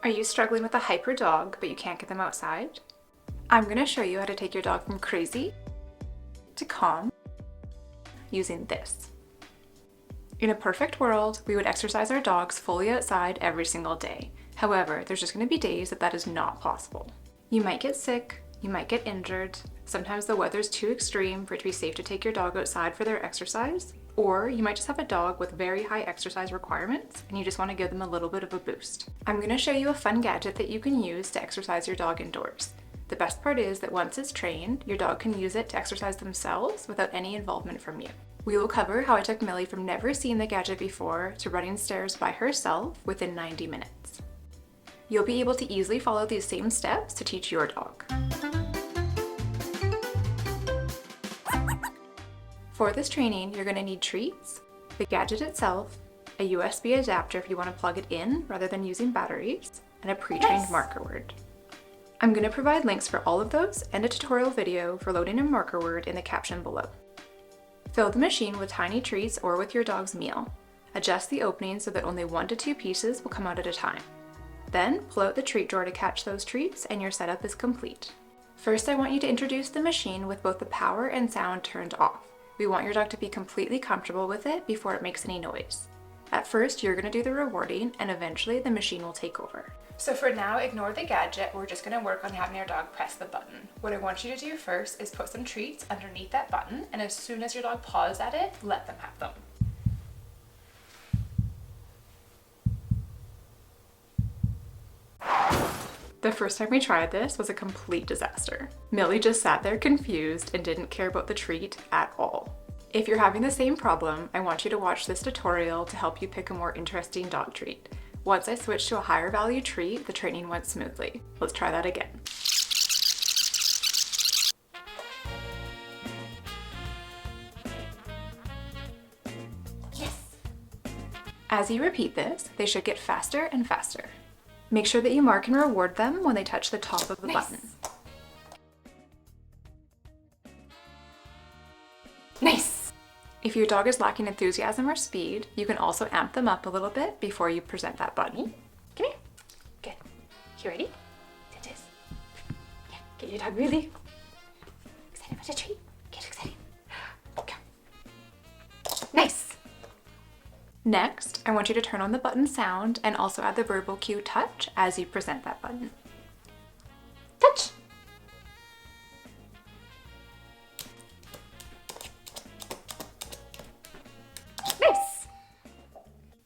Are you struggling with a hyper dog, but you can't get them outside? I'm going to show you how to take your dog from crazy to calm using this. In a perfect world, we would exercise our dogs fully outside every single day. However, there's just going to be days that is not possible. You might get sick, you might get injured, sometimes the weather's too extreme for it to be safe to take your dog outside for their exercise, or you might just have a dog with very high exercise requirements and you just want to give them a little bit of a boost. I'm going to show you a fun gadget that you can use to exercise your dog indoors. The best part is that once it's trained, your dog can use it to exercise themselves without any involvement from you. We will cover how I took Millie from never seeing the gadget before to running stairs by herself within 90 minutes. You'll be able to easily follow these same steps to teach your dog. For this training, you're going to need treats, the gadget itself, a USB adapter if you want to plug it in rather than using batteries, and a pre-trained marker word. I'm going to provide links for all of those and a tutorial video for loading a marker word in the caption below. Fill the machine with tiny treats or with your dog's meal. Adjust the opening so that only 1 to 2 pieces will come out at a time. Then pull out the treat drawer to catch those treats and your setup is complete. First, I want you to introduce the machine with both the power and sound turned off. We want your dog to be completely comfortable with it before it makes any noise. At first, you're going to do the rewarding and eventually the machine will take over. So for now, ignore the gadget. We're just going to work on having your dog press the button. What I want you to do first is put some treats underneath that button, and as soon as your dog paws at it, let them have them. The first time we tried this was a complete disaster. Millie just sat there confused and didn't care about the treat at all. If you're having the same problem, I want you to watch this tutorial to help you pick a more interesting dog treat. Once I switched to a higher value treat, the training went smoothly. Let's try that again. Yes! As you repeat this, they should get faster and faster. Make sure that you mark and reward them when they touch the top of the button. Nice! If your dog is lacking enthusiasm or speed, you can also amp them up a little bit before you present that button. Come here. Good. You ready? Sit this. Yeah, get your dog really excited about the treat. Get excited. Go. Nice! Next, I want you to turn on the button sound and also add the verbal cue touch as you present that button. Touch! Nice!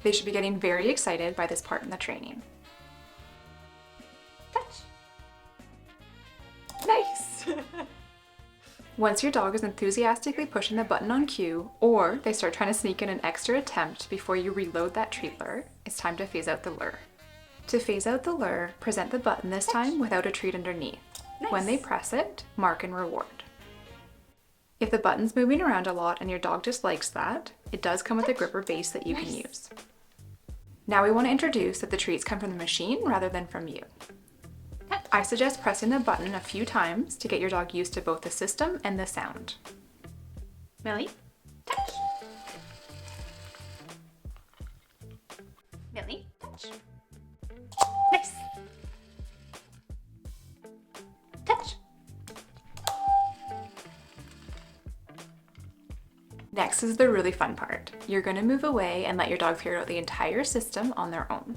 They should be getting very excited by this part in the training. Touch! Nice! Once your dog is enthusiastically pushing the button on cue, or they start trying to sneak in an extra attempt before you reload that treat lure, it's time to phase out the lure. To phase out the lure, present the button this time without a treat underneath. Nice. When they press it, mark and reward. If the button's moving around a lot and your dog dislikes that, it does come with a gripper base that you can use. Now we want to introduce that the treats come from the machine rather than from you. I suggest pressing the button a few times to get your dog used to both the system and the sound. Millie, touch. Millie, touch. Nice. Touch. Next is the really fun part. You're going to move away and let your dog figure out the entire system on their own.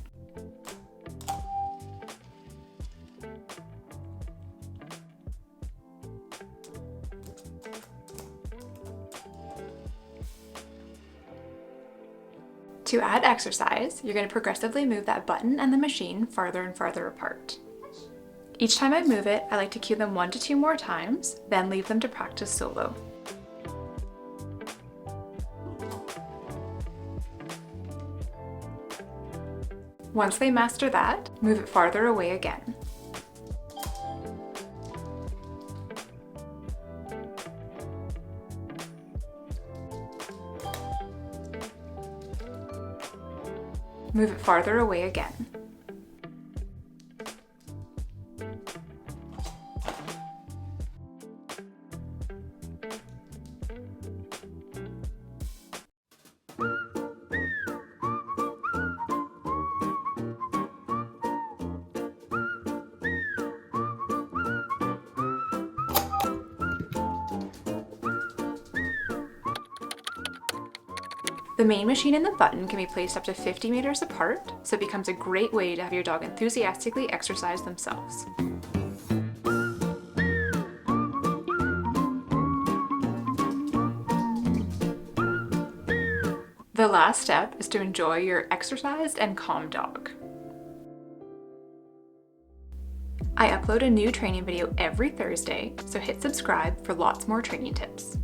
To add exercise, you're going to progressively move that button and the machine farther and farther apart. Each time I move it, I like to cue them 1 to 2 more times, then leave them to practice solo. Once they master that, move it farther away again. Move it farther away again. The main machine and the button can be placed up to 50 meters apart, so it becomes a great way to have your dog enthusiastically exercise themselves. The last step is to enjoy your exercised and calm dog. I upload a new training video every Thursday, so hit subscribe for lots more training tips.